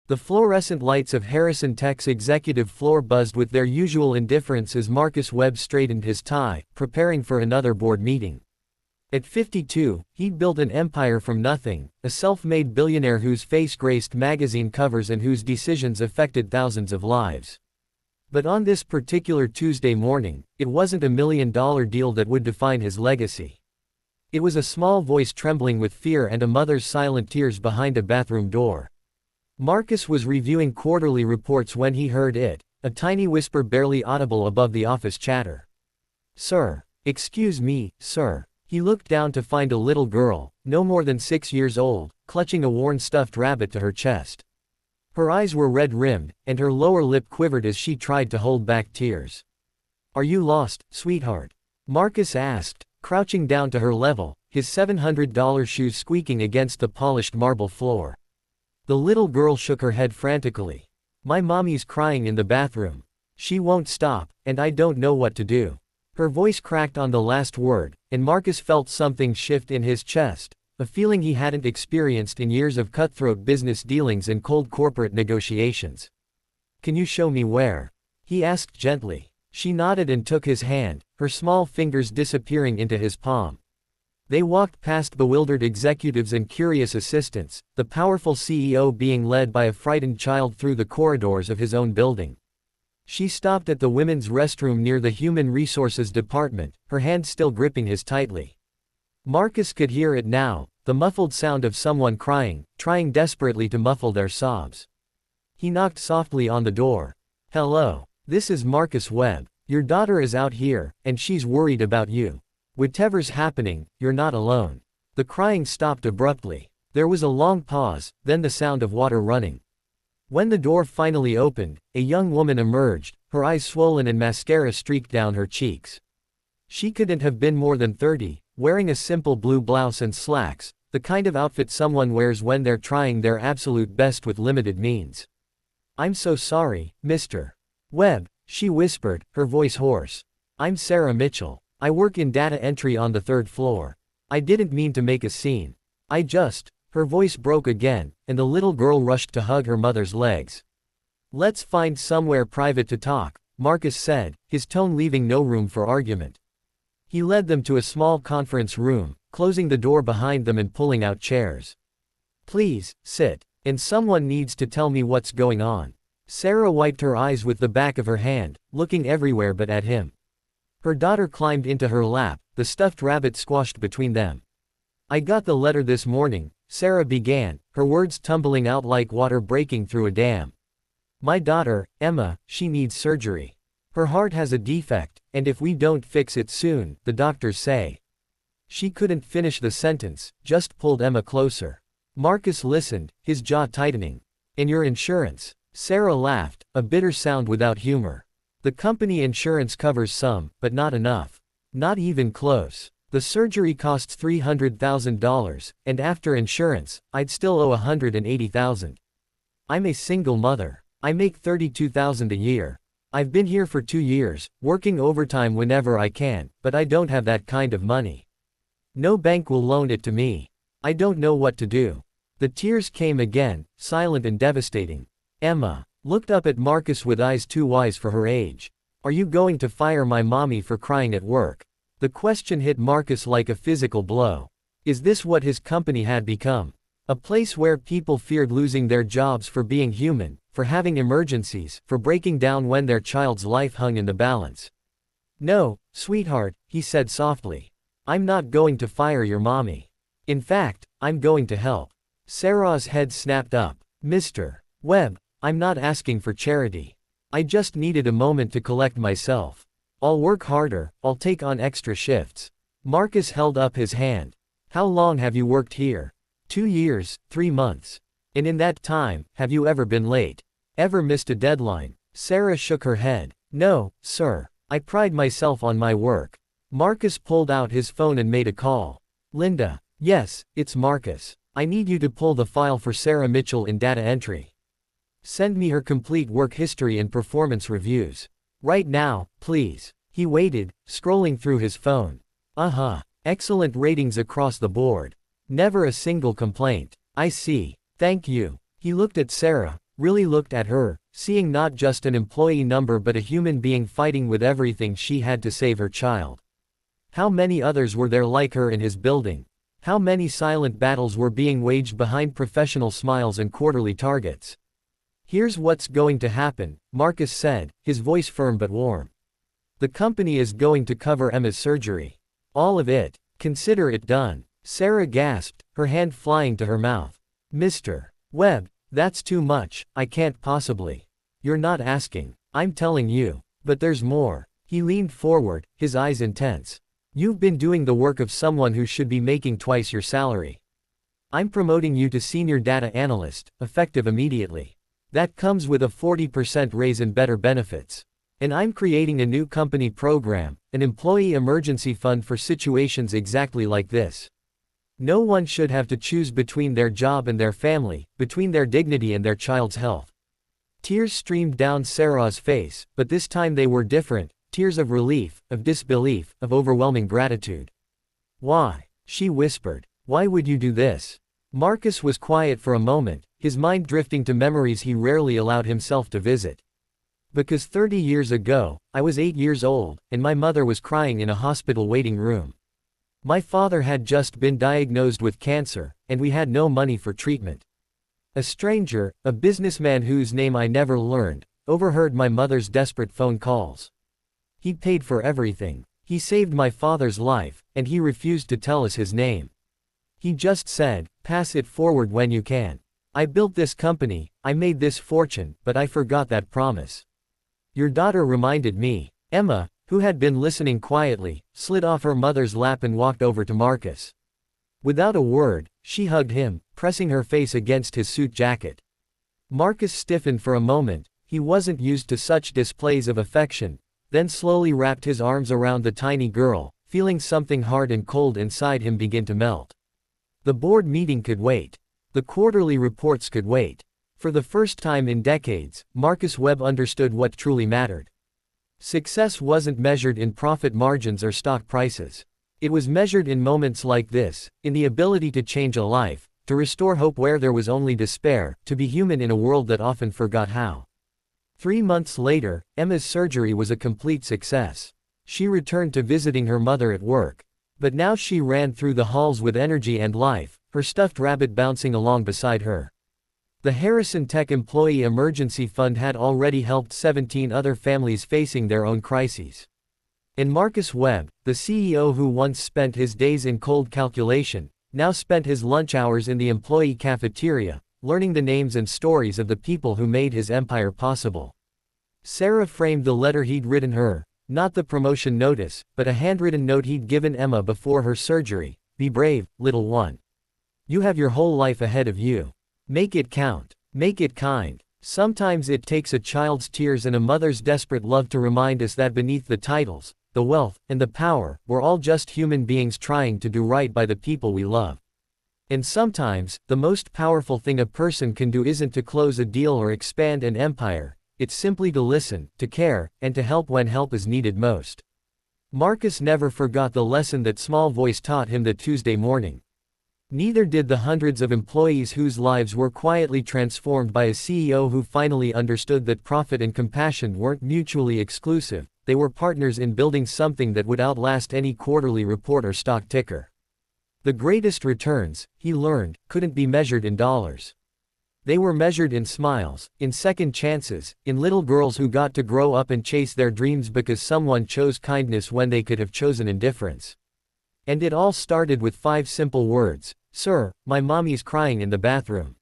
The fluorescent lights of Harrison Tech's executive floor buzzed with their usual indifference as Marcus Webb straightened his tie, preparing for another board meeting. At 52, he'd built an empire from nothing, a self-made billionaire whose face graced magazine covers and whose decisions affected thousands of lives. But on this particular Tuesday morning, it wasn't a $1 million deal that would define his legacy. It was a small voice trembling with fear and a mother's silent tears behind a bathroom door. Marcus was reviewing quarterly reports when he heard it, a tiny whisper barely audible above the office chatter. "Sir. Excuse me, sir." He looked down to find a little girl, no more than 6 years old, clutching a worn stuffed rabbit to her chest. Her eyes were red-rimmed, and her lower lip quivered as she tried to hold back tears. "Are you lost, sweetheart?" Marcus asked, crouching down to her level, his $700 shoes squeaking against the polished marble floor. The little girl shook her head frantically. "My mommy's crying in the bathroom. She won't stop, and I don't know what to do." Her voice cracked on the last word, and Marcus felt something shift in his chest, a feeling he hadn't experienced in years of cutthroat business dealings and cold corporate negotiations. "Can you show me where?" he asked gently. She nodded and took his hand, her small fingers disappearing into his palm. They walked past bewildered executives and curious assistants, the powerful CEO being led by a frightened child through the corridors of his own building. She stopped at the women's restroom near the Human Resources Department, her hand still gripping his tightly. Marcus could hear it now, the muffled sound of someone crying, trying desperately to muffle their sobs. He knocked softly on the door. "Hello. This is Marcus Webb. Your daughter is out here, and she's worried about you. Whatever's happening, you're not alone." The crying stopped abruptly. There was a long pause, then the sound of water running. When the door finally opened, a young woman emerged, her eyes swollen and mascara streaked down her cheeks. She couldn't have been more than 30, wearing a simple blue blouse and slacks, the kind of outfit someone wears when they're trying their absolute best with limited means. "I'm so sorry, Mr. Webb," she whispered, her voice hoarse. "I'm Sarah Mitchell. I work in data entry on the 3rd floor. I didn't mean to make a scene. Her voice broke again, and the little girl rushed to hug her mother's legs. "Let's find somewhere private to talk," Marcus said, his tone leaving no room for argument. He led them to a small conference room, closing the door behind them and pulling out chairs. "Please, sit. And someone needs to tell me what's going on." Sarah wiped her eyes with the back of her hand, looking everywhere but at him. Her daughter climbed into her lap, the stuffed rabbit squashed between them. "I got the letter this morning," Sarah began, her words tumbling out like water breaking through a dam. "My daughter, Emma, she needs surgery. Her heart has a defect, and if we don't fix it soon, the doctors say." She couldn't finish the sentence, just pulled Emma closer. Marcus listened, his jaw tightening. "And your insurance?" Sarah laughed, a bitter sound without humor. "The company insurance covers some, but not enough. Not even close. The surgery costs $300,000, and after insurance, I'd still owe $180,000. I'm a single mother. I make $32,000 a year. I've been here for 2 years, working overtime whenever I can, but I don't have that kind of money. No bank will loan it to me. I don't know what to do." The tears came again, silent and devastating. Emma looked up at Marcus with eyes too wise for her age. "Are you going to fire my mommy for crying at work?" The question hit Marcus like a physical blow. Is this what his company had become? A place where people feared losing their jobs for being human, for having emergencies, for breaking down when their child's life hung in the balance. "No, sweetheart," he said softly. "I'm not going to fire your mommy. In fact, I'm going to help." Sarah's head snapped up. "Mr. Webb, I'm not asking for charity. I just needed a moment to collect myself. I'll work harder, I'll take on extra shifts." Marcus held up his hand. "How long have you worked here?" 2 years, 3 months. "And in that time, have you ever been late? Ever missed a deadline?" Sarah shook her head. "No, sir. I pride myself on my work." Marcus pulled out his phone and made a call. "Linda." "Yes, it's Marcus. I need you to pull the file for Sarah Mitchell in data entry. Send me her complete work history and performance reviews. Right now, please." He waited, scrolling through his phone. Excellent ratings across the board. Never a single complaint. "I see. Thank you." He looked at Sarah, really looked at her, seeing not just an employee number but a human being fighting with everything she had to save her child. How many others were there like her in his building? How many silent battles were being waged behind professional smiles and quarterly targets? "Here's what's going to happen," Marcus said, his voice firm but warm. "The company is going to cover Emma's surgery. All of it. Consider it done." Sarah gasped, her hand flying to her mouth. "Mr. Webb, that's too much, I can't possibly." "You're not asking. I'm telling you. But there's more." He leaned forward, his eyes intense. "You've been doing the work of someone who should be making twice your salary. I'm promoting you to senior data analyst, effective immediately. That comes with a 40% raise and better benefits. And I'm creating a new company program, an employee emergency fund for situations exactly like this. No one should have to choose between their job and their family, between their dignity and their child's health." Tears streamed down Sarah's face, but this time they were different, tears of relief, of disbelief, of overwhelming gratitude. "Why?" she whispered. "Why would you do this?" Marcus was quiet for a moment, his mind drifting to memories he rarely allowed himself to visit. "Because 30 years ago, I was 8 years old, and my mother was crying in a hospital waiting room. My father had just been diagnosed with cancer, and we had no money for treatment. A stranger, a businessman whose name I never learned, overheard my mother's desperate phone calls. He paid for everything. He saved my father's life, and he refused to tell us his name. He just said, 'Pass it forward when you can.' I built this company, I made this fortune, but I forgot that promise. Your daughter reminded me." Emma, who had been listening quietly, slid off her mother's lap and walked over to Marcus. Without a word, she hugged him, pressing her face against his suit jacket. Marcus stiffened for a moment, he wasn't used to such displays of affection, then slowly wrapped his arms around the tiny girl, feeling something hard and cold inside him begin to melt. The board meeting could wait. The quarterly reports could wait. For the first time in decades, Marcus Webb understood what truly mattered. Success wasn't measured in profit margins or stock prices. It was measured in moments like this, in the ability to change a life, to restore hope where there was only despair, to be human in a world that often forgot how. 3 months later, Emma's surgery was a complete success. She returned to visiting her mother at work. But now she ran through the halls with energy and life, her stuffed rabbit bouncing along beside her. The Harrison Tech Employee Emergency Fund had already helped 17 other families facing their own crises. And Marcus Webb, the CEO who once spent his days in cold calculation, now spent his lunch hours in the employee cafeteria, learning the names and stories of the people who made his empire possible. Sarah framed the letter he'd written her, not the promotion notice, but a handwritten note he'd given Emma before her surgery. "Be brave, little one. You have your whole life ahead of you. Make it count. Make it kind." Sometimes it takes a child's tears and a mother's desperate love to remind us that beneath the titles, the wealth, and the power, we're all just human beings trying to do right by the people we love. And sometimes, the most powerful thing a person can do isn't to close a deal or expand an empire, it's simply to listen, to care, and to help when help is needed most. Marcus never forgot the lesson that small voice taught him that Tuesday morning. Neither did the hundreds of employees whose lives were quietly transformed by a CEO who finally understood that profit and compassion weren't mutually exclusive, they were partners in building something that would outlast any quarterly report or stock ticker. The greatest returns, he learned, couldn't be measured in dollars. They were measured in smiles, in second chances, in little girls who got to grow up and chase their dreams because someone chose kindness when they could have chosen indifference. And it all started with 5 simple words: "Sir, my mommy's crying in the bathroom."